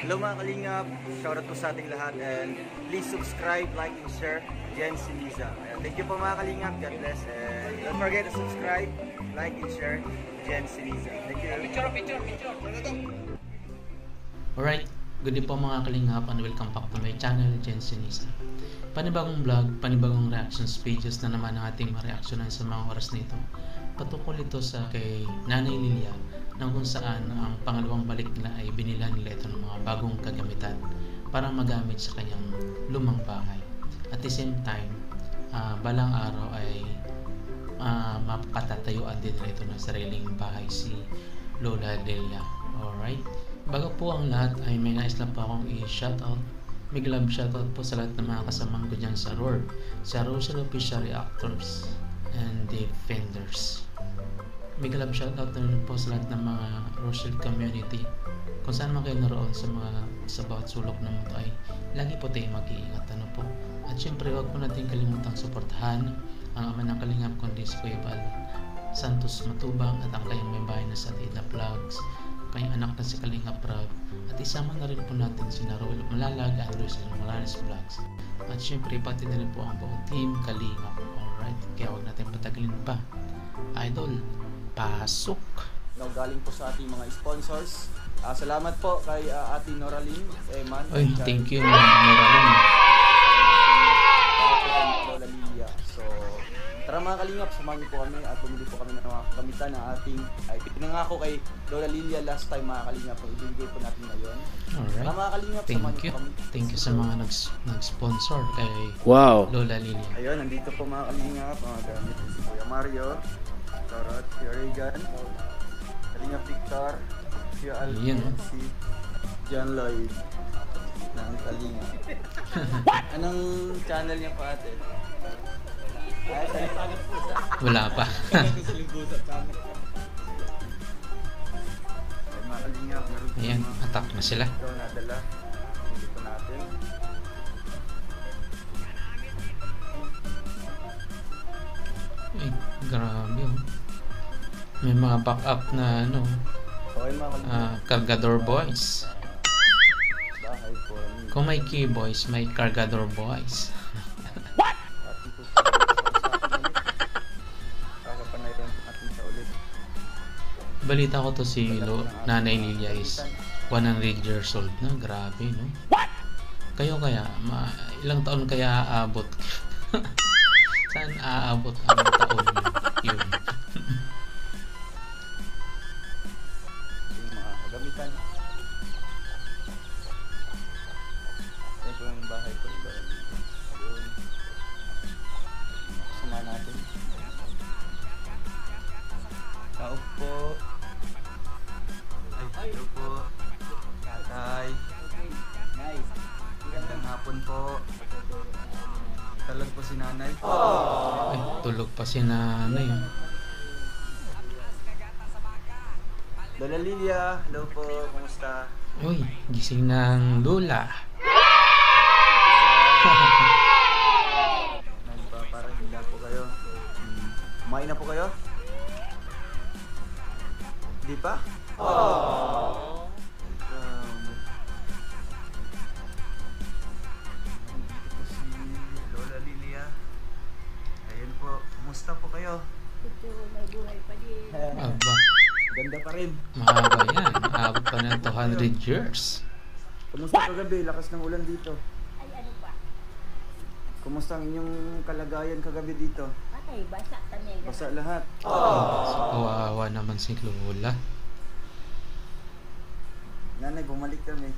Hello mga kalingap, shoutout po sa ating lahat and please subscribe, like, and share Jen Siniza. Thank you po mga kalingap, God bless, and don't forget to subscribe, like, and share Jen Siniza. Thank you. Picture. Alright, good day po mga kalingap and welcome back to my channel, Jen Siniza. Panibagong vlog, panibagong reactions videos na naman ang ating mareaksyonan sa mga oras nito. Patukol ito sa kay Nanay Lilia na kung saan ang pangalawang balik nila ay binilhan nila ito ng mga bagong kagamitan para magamit sa kanyang lumang bahay. At the same time, balang araw ay mapatatayuan din nila ito ng sariling bahay si Lola Lilia. Alright? Bago po ang lahat ay may nais lang po akong i-shoutout. May love shoutout po sa lahat ng mga kasamahan ko dyan sa ROR, sa Rochelle Official Reactors and Defenders. May love shoutout na rin po sa lahat ng mga Rochelle community. Kung saan man kayo naroon sa bawat sulok ng mundo ay lagi po tayo mag-iingat. Ano po? At syempre huwag po natin kalimutang suportahan ang ama ng kalingap kundi si Kuya Bal Santos Matubang at ang kayang may bahay na sa Tita Vlogs, kanyang anak na si Kalingap Rob, at isama na rin po natin si Narol Malalaga at Luis Morales Vlogs. At syempre pati na rin po ang buong team Kalingap. Alright, kaya huwag natin patagalin pa. Idol, pasok! Now, galing po sa ating mga sponsors. Salamat po kay Ate Noraline Eman. Oy, thank you Noraline. Lola Lilia. So, tara mga kalingap, samahan niyo po kami at bumili po kami ng mga kagamitan na ating ay pinangako kay Lola Lilia last time mga kalingap. So, ibigay po natin ngayon. Alright. Tara mga kalingap, Thank you. Thank you sa mga nag-sponsor kay Lola Lilia. Ayun, nandito po mga kalingap, mga gamit si Kuya Mario, Tarot, si Regan, Kalingap Victor, si Alvin, si John Lloyd ng Kalingap. Anong channel niya pa ate? Wala pa. Ayan, attack na sila. Ito nadala. Dito natin. Ay, grabe oh. May mga backup na ano, Okay mga kalingap. Cargador boys. Bahay po. Kung may key boys, may Cargador boys. Kakapanayan natin sa ulit. Balita ko to si Nanay Lilia is 100 years old na. Grabe, no? Kayo kaya, ilang taon kaya aabot? Saan aabot ang taon yun? Yung mga kagamitan. Ito yung bahay ko. Yun. Kasama natin. Tao po. Ay, hello po. Tatay. Magandang hapon po. Talag po si nanay. Ay, tulog pa si nanay. Lola Lilia, hello po. Kumusta? Uy, gising ng Lola. Parang hila po kayo. Kumain na po kayo? Di pa? Aww. Nandito po si Lola Lilia. Ayan po. Kumusta po kayo? May buhay pa din. Aba, Ganda pa rin. mahaba yan. Aabot pa ng 200 years. Kumusta kagabi? Lakas ng ulan dito. Ay, ano ba? Kumusta ang inyong kalagayan kagabi dito? Patay, basa kami. Basa lahat. So, kawawa naman si Lola. Nanay, bumalik kami.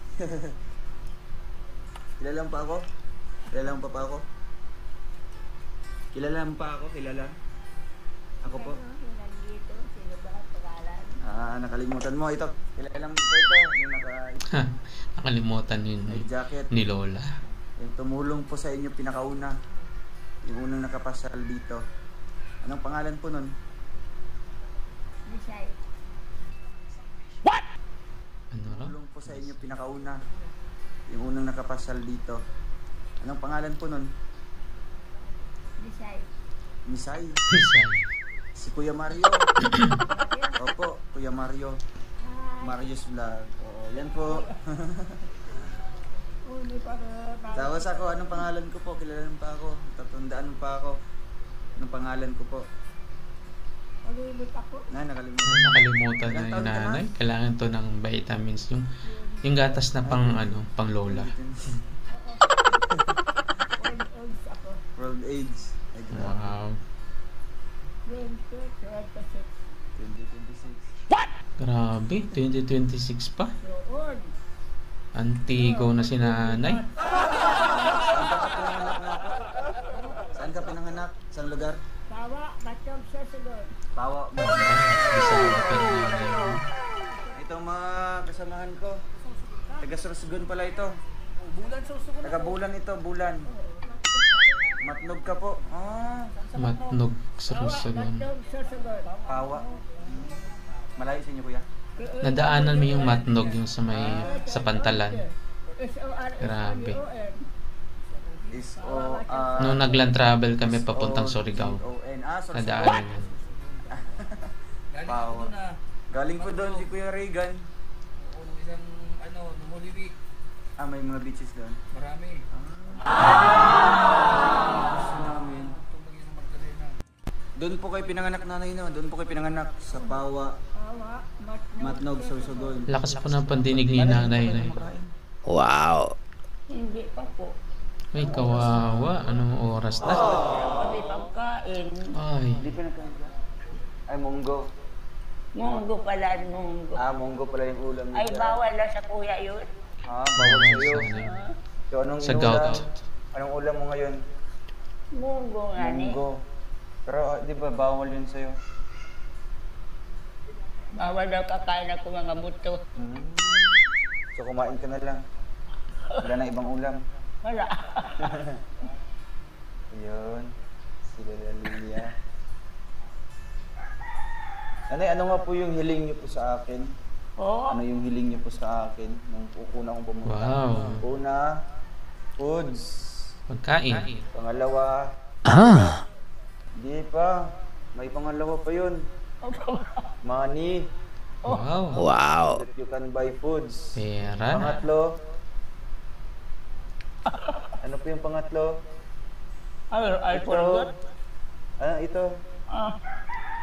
Kilala pa ako? Kilala pa ako? Kilala pa ako? Kilala? Ako po? Yung nandito, sino ba ang pangalan? Nakalimutan mo. Ito, kilala mo po ito. Yung Nakalimutan yun jacket. ni Lola. Yung tumulong po sa inyo pinakauna. Yung unang nakapasal dito. Anong pangalan po nun? Bisay. Ano raw? Tumulong po sa inyo pinakauna. Yung unang nakapasal dito. Anong pangalan po nun? Bisay. Misay. Bisay. Si Kuya Mario. Opo, Kuya Mario. Marius Vlog. Oo, yan po. Uli pa rin. Tapos ako, anong pangalan ko po? Kilala pa ako. Tatandaan mo pa ako. Anong pangalan ko po? Ulimit ako. Nakalimutan. Nakalimutan na Ilang yung taon ka na? nanay. Kailangan to ng vitamins. Yung gatas na pang pang lola. Old age ako. World Age. Ay, grabe. Wow. 2026. 2026. Grabe, 2026 pa. Doon. Antigo na si nanay. Saan ka pinanganak? Saan lugar? Tawa, matog sa sunod. Pawa. Bisaya pa rin nanay. Ito mga kasamahan ko. Taga Sorsogon pala ito. Taga Bulan ito, Bulan. Matnog ka po. Ah, Matnog Sorsogon. Matog sa sunod. Pawa. Malayo sa inyo kuya? Nadaanan mo yung Matnog yung sa may sa Pantalan. Grabe. S-O-R... Nung nagland travel kami papuntang Surigao. S-O-N. Ah, Sorsogon. Nadaanan yun. Pawa. Galing po doon si Kuya Reagan. Nung isang Numuliwik, Ah, may mga beaches doon. marami. Gusto namin. Tumagin ng Magdalena. Doon po kayo pinanganak nanay no? Doon po kayo pinanganak sa Pawa, Tawa, Matnog, Sorsogon. Lakas po ng pandinig ni nanay. Hindi pa po. Ay, kawawa. Anong oras na? Kami pagkain. Ay, Hindi pa nagkanda. Ay, munggo. Munggo pala, munggo. Ah, munggo pala yung ulam niya. Ay, bawal na sa kuya yun. Ah, bawal sa'yo. sana. So, anong Sa inulam? gout. Anong ulam mo ngayon? Munggo nga ni. Munggo. Pero di ba bawal yun sa'yo? Bawal daw kakain ako mga buto. So, kumain ka na lang. Wala na ibang ulam. Wala. Ayun. Sila Lilia. Nanay, ano nga po yung hiling niyo po sa akin? Oo. Ano yung hiling niyo po sa akin nung una kong pumunta? wow. Una, foods. Pagkain. Pangalawa, di pa. May pangalawa pa yun. Money. Wow. That you can buy foods. Pera. Pangatlo. Ano po yung pangatlo? Ay, forgot. Ah, ito. Ah.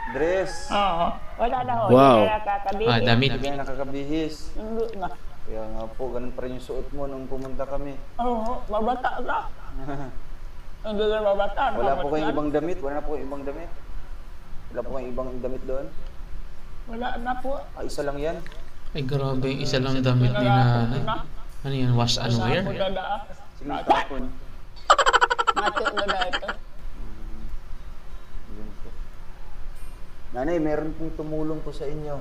Dress. Oo. Wala na ho. Wow. Hindi na nakakabili. Ah, damit. Hindi na nakakabihis. Hindi na. Kaya nga po, ganun pa rin yung suot mo nung pumunta kami. Oo. Babata ka. Hindi na babata. Wala po kayong ibang damit? Wala na po kayong ibang damit? Wala po kayong ibang damit doon? Wala na po. Ah, isa lang yan? Ay, grabe. Isa lang damit ni nanay. Ano yan? Wash and wear? Ako dadaa. Sige, tapon. Mato na na ito. Yun po. Nanay, meron pong tumulong po sa inyo.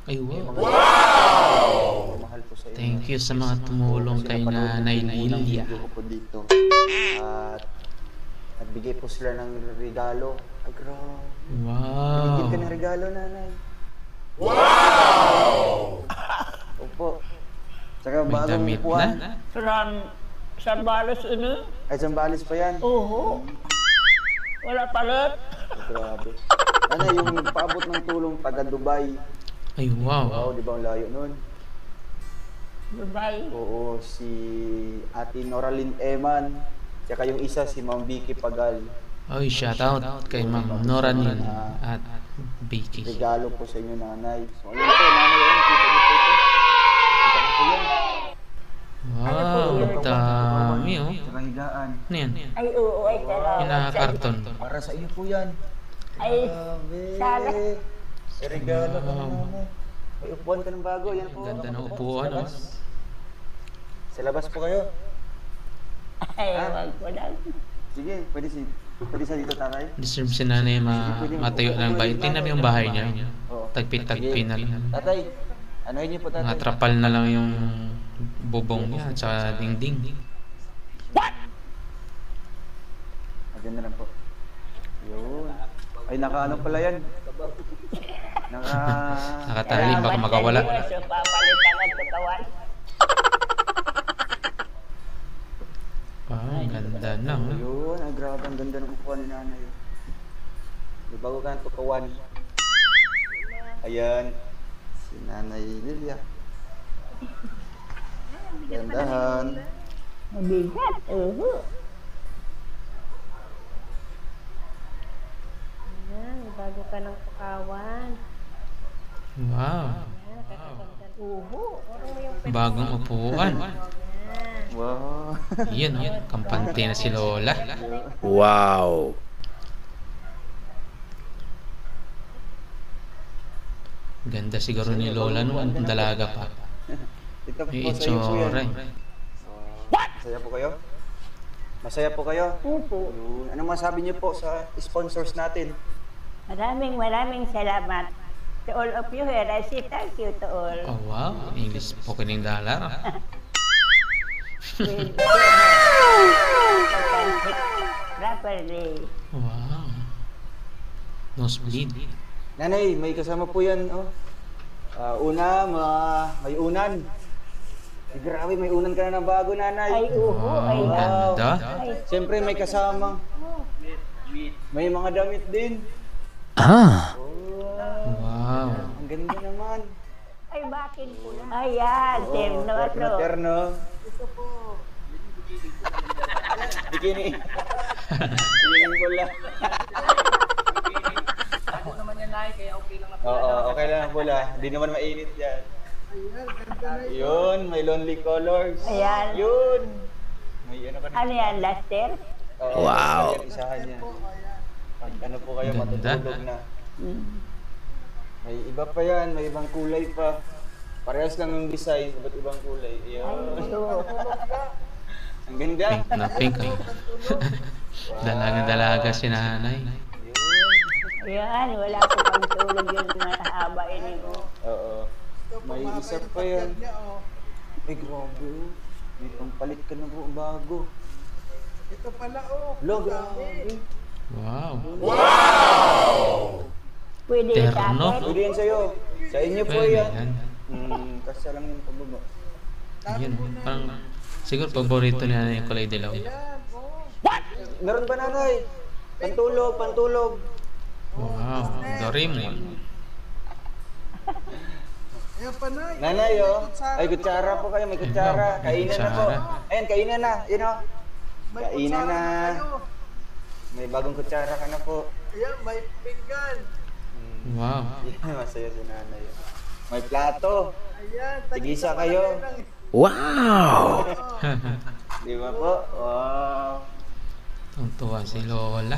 Ay, wow. Mahal po sa inyo. Thank you sa mga tumulong kay Nanay Lilia. Video ko po dito. At nagbigay po sila ng regalo. Ay, grabe. Binigyan Wow. ka ng regalo, nanay. Wow! Opo. Saka May bagong damit upuan. na. Sa balos ini. Ay, sambalis pa yan. Oo. Wala palit. Ay, grabe. Nanay, yung nagpaabot ng tulong taga Dubai. Ay, Wow, wow. di ba ang layo nun? Dubai. Oo, si Ate Noraline Eman. Tsaka yung isa, si Ma'am Vicky Pagal. Ay, shout out kay Ma'am Noranin at Vicky. Regalo po sa inyo, nanay. So, ayun po, nanay, ayun. Kita niyo po ito. Kita niyo po yan. Wow, dami oh. Tsaka higaan. Ano yan? Ay, oo. Ay, Yung salamat. nakakarton. Para sa iyo po yan. Ay, Grabe. sana. Regalo ka na, nanay. May upuan ka ng bago. Yan po. Ganda ng upuan oh. Sa labas po kayo. Ay, wag ko lang. Sige, pwede sa dito, tatay. Deserve si nanay matayo ng bahay. Tingnan mo yung bahay niya. Oo. Tagpi-tagpi na lang. Tatay, anuhin niyo po, tatay. Mga trapal na lang yung bubong niya at sa dingding. Maganda lang po. Yun. Ay, naka-ano pala yan? Nakatali, baka makawala. So, papalitan at katawan. Wow, ganda na oh. Yun, ay grabe, ang ganda ng upuan ni nanay. Di bago ka ng tukawan. Ayan. Si Nanay Lilia. Gandahan. Mabigat. Ayan, bago ka ng pakawan. Wow. Ayan, kakaganda. Parang mo yung Bagong upuan. Ayan. Wow. Yan, kampante na si Lola. Wow. Ganda siguro ni Lola noon, dalaga pa. Ito po May sa iyo po itsura. yan. Masaya po kayo? Masaya po kayo? Opo. Yun. Ano masabi niyo po sa sponsors natin? Maraming salamat to all of you here. I say thank you to all. Oh wow, English spoken in dollar. With properly. Wow. Nosebleed. Nanay, may kasama po yan. Oh. May unan. Ay, grabe, may unan ka na ng bago, nanay. Ay, ay, Wow, ganda. Siyempre, may kasama. May mga damit din. Ah. Wow. Ang ganda naman. ay, bakit po na? Ayan, terno Terno, to. terno. Bikini. Bikini pula. Ako naman yan, Nay, kaya okay lang na pala. Oo, okay lang ang pula. Hindi naman mainit yan. Yun, may lonely colors. Ayan. Yun. May ano ka na. Ano yan, laster? Oo, Wow. isahan niya. Pag ano po kayo, Ganda. matutulog na. May iba pa yan, may ibang kulay pa. Parehas lang yung design, iba't ibang kulay. Ay, Ayun. ito. Ang ganda. Pink na pink. Ay. Dalaga si nanay. Yun. Ayan, wala ko pang tulog yung mahaba ini ko. Oo. May isa pa yan. Ay, grabe. May pampalit ka na po bago. Ito pala, oh. Lo, grabe. Wow. Pwede sa Terno. akin? Pwede yan sa'yo. Sa inyo po Pwede yan. yan. Kasya lang yung pababa. Yan. Parang, siguro paborito ni nanay yung kulay dilaw. Meron ba, nanay? Pantulog, pantulog. Wow. Doraemon. Ayan pa na. Nanay, oh. Ay, kutsara po kayo. May kutsara. May Kainan na po. kutsara. Ayan, kainan na. Yun, oh. May Kainan kutsara na. kayo. May bagong kutsara ka na po. Ayan, may pinggan. Wow. Yeah, masaya si nanay. May plato. Ayan, Tigisa tagisa kayo. pala kayo ng- Wow. Di ba po? Wow. Tuntua si Lola.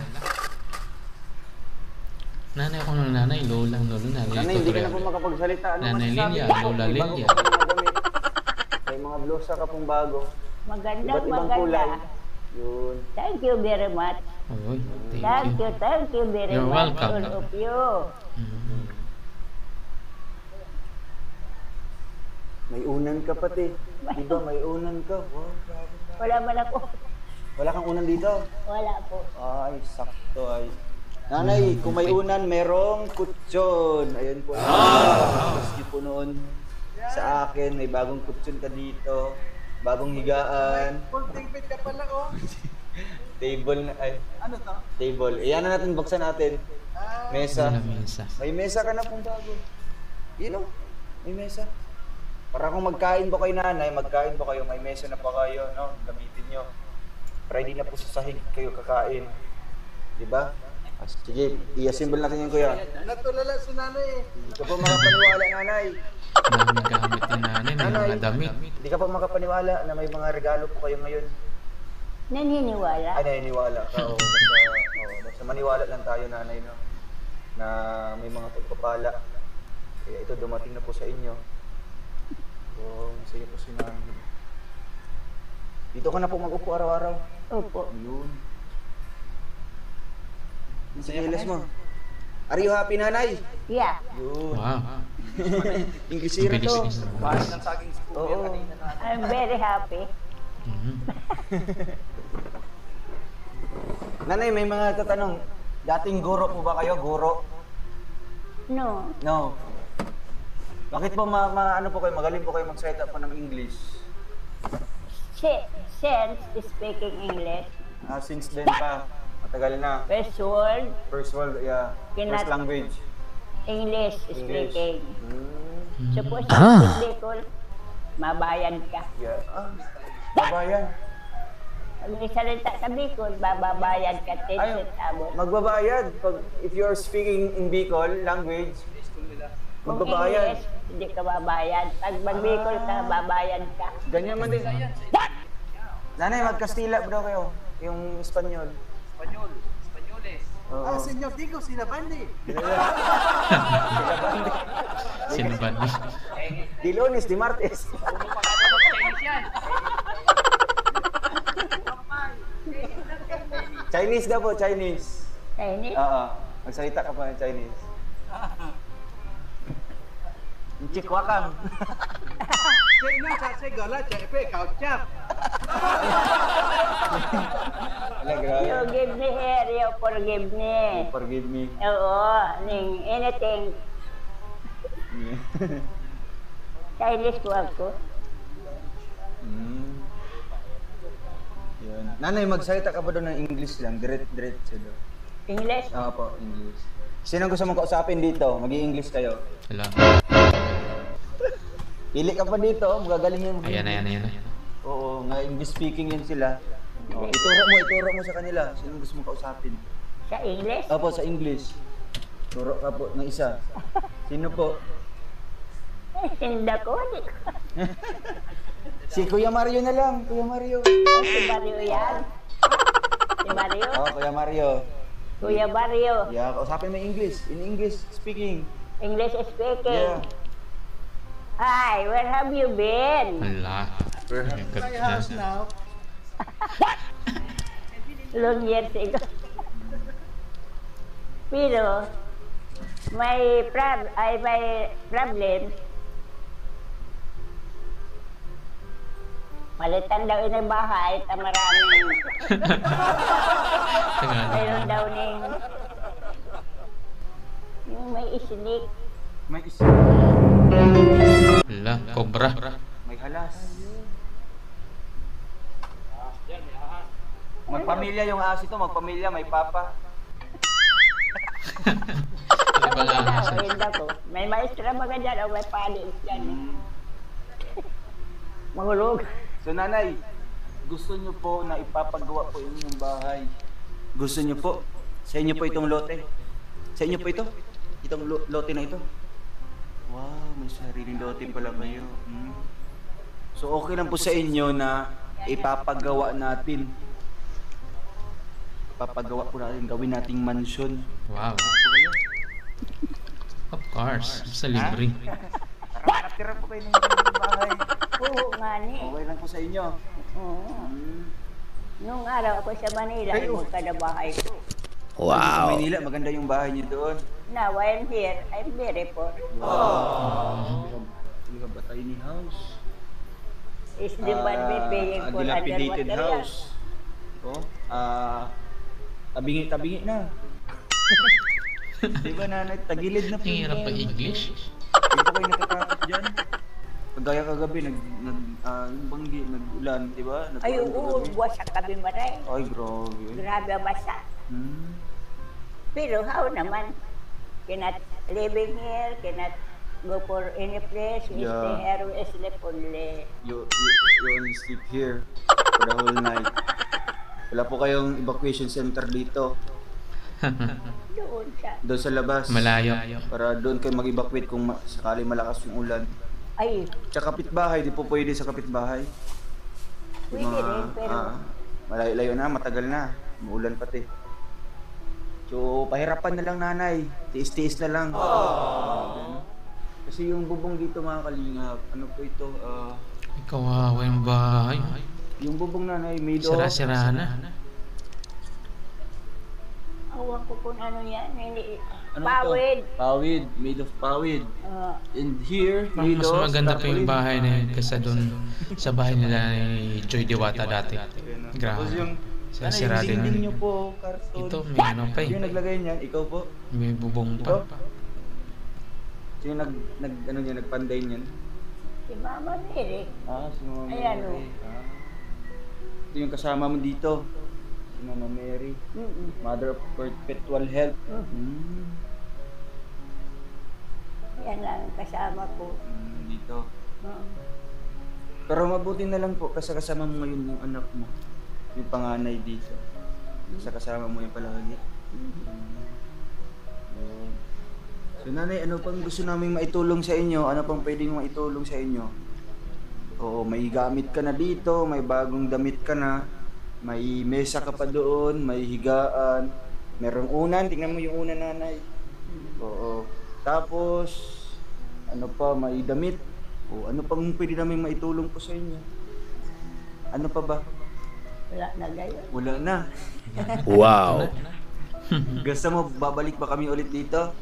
Nanay ako ng nanay, Lola, Lola, Nanay, hindi ka na po makapagsalita. Ano Nanay masasabi Lilia, mo? Lola May bago Lilia. ka pong mga damit. May mga blusa ka pong bago. Maganda, Iba't ibang kulay. maganda. Yun. Thank you very much. Uy, Thank you very You're much, welcome. all of you. Mhm. May unan ka pati. Di ba may unan ka? Wow, grabe. Wala man ako. Wala kang unan dito? Wala po. Ay, sakto ay. Nanay, kung may unan, merong kutsyon. Ayun po. Tapos po noon sa akin, may bagong kutsyon ka dito. Bagong higaan. Kunting bit ka pala, oh. Table na, ay, Ano to? table. Iyan na natin, buksan natin. Mesa. Wala minsa. May mesa ka na pong bago. Yun o, may mesa. Para kung magkain ba kayo nanay, magkain ba kayo, may mesa na pa kayo, no? Gamitin nyo. Para hindi na po sa sahig kayo kakain. Diba? Sige, i-assemble natin yun kuya. Natulala si nanay eh. Hindi ka pa makapaniwala nanay. Dami gamit ni nanay, may mga damit. Hindi ka pa makapaniwala na may mga regalo po kayo ngayon. Naniniwala. Ay, naniniwala ka. Basta maniwala lang tayo nanay, no? Na may mga pagpapala. Kaya ito dumating na po sa inyo. So, masaya po si nanay. Dito ka na po mag-upo araw-araw. Opo. Yun. Yung sa hilas mo. Are you happy, nanay? Yeah. Yun. Wow. Inggrisira Bilis to. niya. Bahay ng saging si Kuya Oo. kanina na. I'm very happy. Mhm. Nanay, may mga tatanong. Dating guro po ba kayo? Guro? No. No. Bakit po ano po kayo, magaling po kayo mag-set up po ng English? Since speaking English, Since then pa, matagal na. first word, First world, yeah. Cannot- First language. English English. speaking. Suppose Ah. sa Bicol, mabayad ka. Yeah. Babayan. Pag may salita sa Bicol, babayad ka 10 Ay, centavos. magbabayad. If you're speaking in Bicol language, Kung magbabayad. English, hindi ka babayad. Pag mag-Bicol ka, babayad ka. Ganyan man din. Nanay, mag-Kastila bro kayo. Yung Espanyol. Espanyol. Espanyoles. Oo. Ah, Senyor Digo, sila Bandi. Sino ba? Di Lunes, di Martes. Chinese yan. Chinese daw po, Chinese. Chinese? Oo. Magsalita ka pa ng Chinese. Chikwakang. Chạy nó chạy xe gỡ là chạy về khảo chạp. Wala, You grabe. give me here, you forgive me. Forgive me. Oo, ning anything. Chinese ko ako. Mm. Yun. Nanay, magsalita ka ba doon ng English lang? Diretso doon. English? Oo po, English. Sino gusto mong kausapin dito? Mag-i-English kayo. Wala. Pili ka pa dito, magagaling yung Ayan. Oo, nga English speaking yun sila. Oh, ituro mo sa kanila. Sino gusto mong kausapin? Sa English? Opo, sa English. Turo ka po ng isa. Sino po? Hindi ko. Si Kuya Mario na lang. Kuya Mario. Si Mario yan. Si Mario? Oh, Kuya Mario. Kuya Mario. Yeah, kausapin mo English. In English speaking. English speaking. Yeah. Hi, where have you been? Wala. My house now. Long years ago. Pero, may problem. Malitan daw yung bahay, ta maraming, mayroon daw ning, yung may isnik. May isa. Wala. Cobra. May halas. Magpamilya yung aso ito, magpamilya, may papa. Iba nga Wala, siya. ayun ako. May maestra mga dyan, o may palis dyan. Mahulog. So nanay, gusto nyo po na ipapagawa po yung inyong bahay. Gusto nyo po? Sa inyo po itong lote? Sa inyo po ito? Itong lote na ito? Wow, may sariling lote pala kayo. So okay lang po sa inyo na ipapagawa natin. Ipapagawa po natin, gawin nating mansion. Wow. Of course. Sa libre. Tira po kayo ng inyong bahay. Oo nga ni. Okay lang po sa inyo. Oo. Nung araw ako sa Manila, ay magkadabahay ko. Sa Wow. Manila, maganda yung bahay niyo doon. Now I'm here, I'm very poor. Hindi ka ba tiny house? Is the man me paying for Dilapidated underwater house. Oh, tabingi na. Di ba nanay, tagilid na po. Ang hirap pa English. Hindi po kayo natatakot dyan. Kagaya kagabi, yung banggi, nag-ulan, di ba? Ay, oo, buwas sa kabi maray. Ay, grabe. Grabe ang basa. Pero how naman? Cannot living here, cannot go for any place. We Yeah. stay here, we sleep only. You only sleep here for the whole night. Wala po kayong evacuation center dito. Doon siya. Doon sa labas. Malayo. Para doon kayo mag-evacuate kung sakali malakas yung ulan. Ay, Sa kapitbahay, di po pwede sa kapitbahay. Yung pwede rin, pero malayo-layo na, matagal na. Maulan pati. So, pahirapan na lang nanay. Tiis-tiis na lang. Ganun. Kasi yung bubong dito mga kalingap, ano po ito? Kawawa yung bahay. Yung bubong nanay, made of... Sira-sira na. awan ko kung ano yan. Hindi, Ano pawid. to? Pawid. Made of pawid. And here, made Mas of... maganda pa yung kahoy. bahay na yun kaysa doon sa bahay nila ni Joy Diwata dati. Tapos yung... Grabe. Ano Sira yung din. dingding nyo po, karton. Ito, may ano pa Yung eh. naglagay niyan, ikaw po. May bubong pa. Sino nagpanday niyan? Si Mama Mary. Si Mama Mary. Ayan, oh. Ito yung kasama mo dito. Si Mama Mary. Mother of Perpetual Health. Yan lang ang kasama ko. Dito. Oo. Pero mabuti na lang po kasi kasama mo ngayon yung anak mo. Yung panganay dito. Kasi kasama mo yung palagi. Yun. So nanay, ano pang gusto namin maitulong sa inyo? Ano pang pwedeng maitulong sa inyo? Oo, may gamit ka na dito, may bagong damit ka na, may mesa ka pa doon, may higaan, merong unan, tingnan mo yung unan nanay. Oo. Tapos, ano pa, may damit. O, ano pang pwede namin maitulong po sa inyo? Ano pa ba? Wala na gayon. Wala na. Wow. Gusto mo, babalik ba kami ulit dito?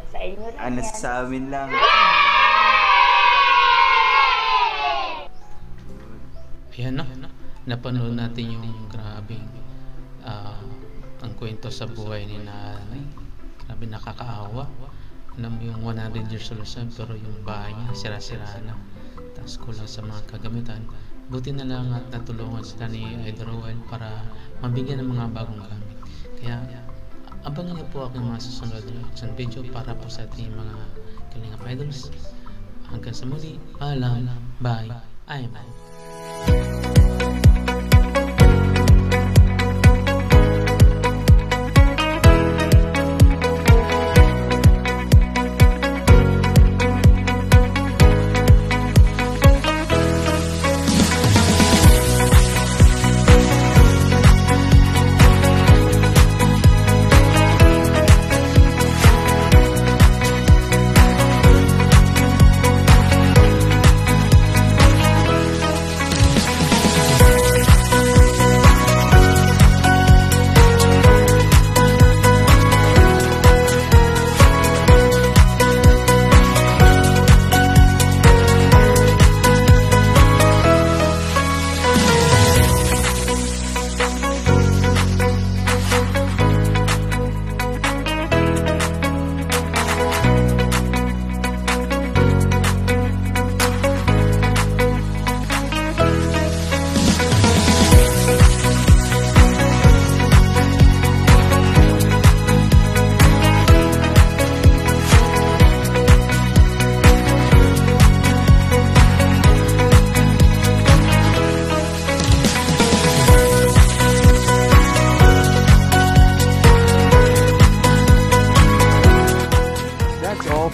Sa inyo lang Ano yan. sa amin lang. Ayan no, napanood natin yung grabing ang kwento sa buhay ni nanay. Grabe, nakakaawa. Alam mo yung 100 years old siya, pero yung bahay niya sira-sira na. Tapos kulang sa mga kagamitan. Buti na lang at natulungan sila ni Idol Rowan para mabigyan ng mga bagong gamit. Kaya abangan niyo po aking mga susunod na video para po sa ating mga Kalingap Idols. Hanggang sa muli, paalam, bye, I am out.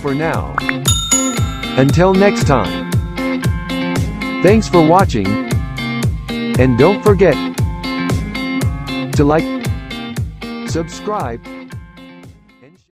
For now. Until next time. Thanks for watching. And don't forget to like, subscribe,